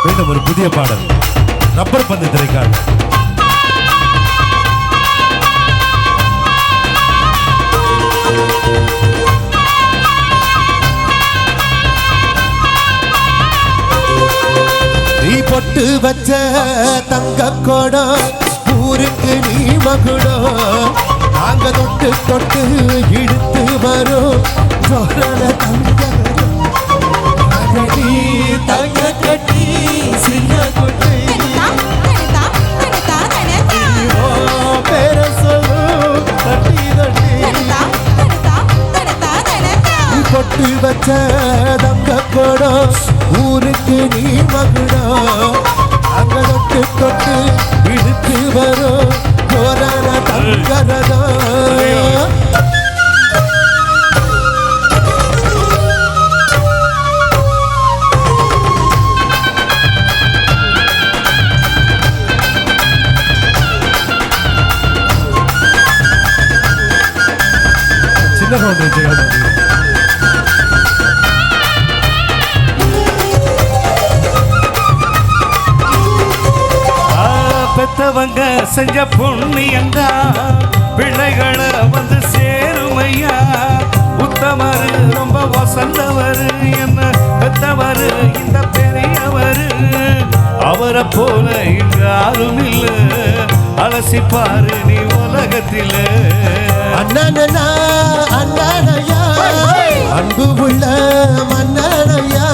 மீண்டும் ஒரு புதிய பாடல் ரப்பர் பந்து திரைக்காக. நீ பொட்டு வச்ச தங்க கோடம் ஊருக்கு நீ மகுடம் நாங்க தொட்டு தொட்டு இழுத்து வரும் தங்க தங்க கட்டி சின்ன குட்டி பேர சொல்லு தட்டி தட்டி பொட்டு வச்ச தங்க கோடம் ஊருக்கு நீ மகுடம் அங்க தொட்டு தொட்டு இழுத்து வரும் கோரான தங்கரதா. சின்ன பெத்தவங்க செஞ்ச புண்ணியந்தா பிள்ளைகளை வந்து சேருமையா. உத்தமரு ரொம்ப வசந்தவரு என்ன பெத்தவரு இந்த பெரியவரு அவரை போல இங்க யாரும் இல்ல அலசிப்பாரு நீ உலகத்தில. அண்ணனா அண்ணனையா அன்பு உள்ள மன்னனையா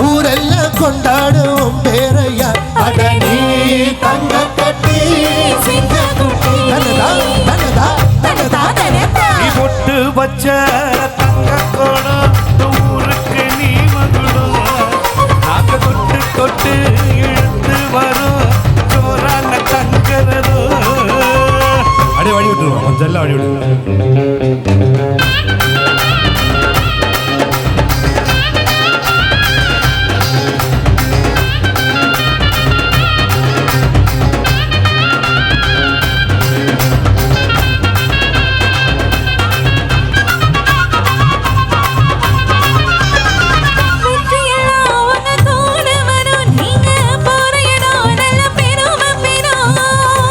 ஊரெல்லாம் கொண்டாடும் பேரையா அடனி தங்க கட்டி நீ பொட்டு வச்ச தங்க கோடம் ஊருக்கு நீ மகுடம் நாங்க தொட்டு தொட்டு இழுத்து வரும் ஜோரான தங்கரதோ. அடி வழி விட்டுருவோம் கொஞ்சம் எல்லாம் வழி விட்டுருவோம்.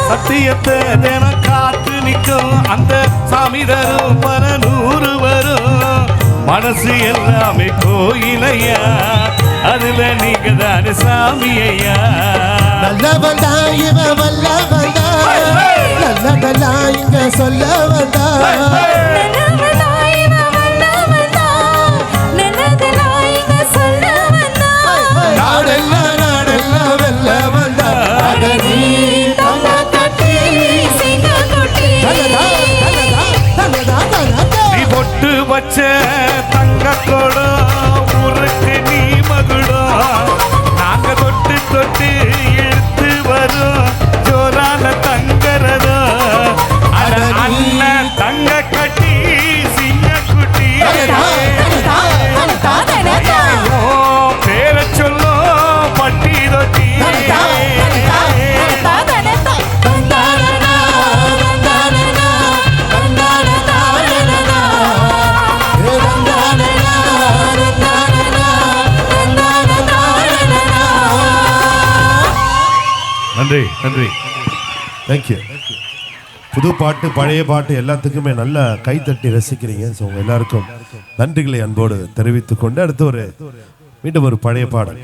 சத்தியத்தை தினம் காத்து நிற்கும் அந்த சாமி தரும் பல 100 வரும். மனசு எல்லாமே கோயிலையா அதுல நீங்க தானே சாமி ஐயா. நல்லவந்தா இவ வல்லவந்தா நல்லதா இங்க சொல்ல வந்தா நாடெல்லாம் நாடெல்லாம் வெல்ல வந்தா அடனி நீ பொட்டு வச்ச தங்க கோடம் ஊருக்கு நீ மகுடம் நாங்க தொட்டு தொட்டு இழுத்து வரும் ஜோரான தங்கரதோ. அண்ணன் தங்க கட்டி சின்ன குட்டி பேர சொல்லும் பட்டி தொட்டி. நன்றி நன்றி தேங்க்யூ. புது பாட்டு பழைய பாட்டு எல்லாத்துக்குமே நல்லா கைத்தட்டி ரசிக்கிறீங்க. ஸோ உங்க எல்லாருக்கும் நன்றிகளை அன்போடு தெரிவித்துக் கொண்டு அடுத்து மீண்டும் ஒரு பழைய பாடல்.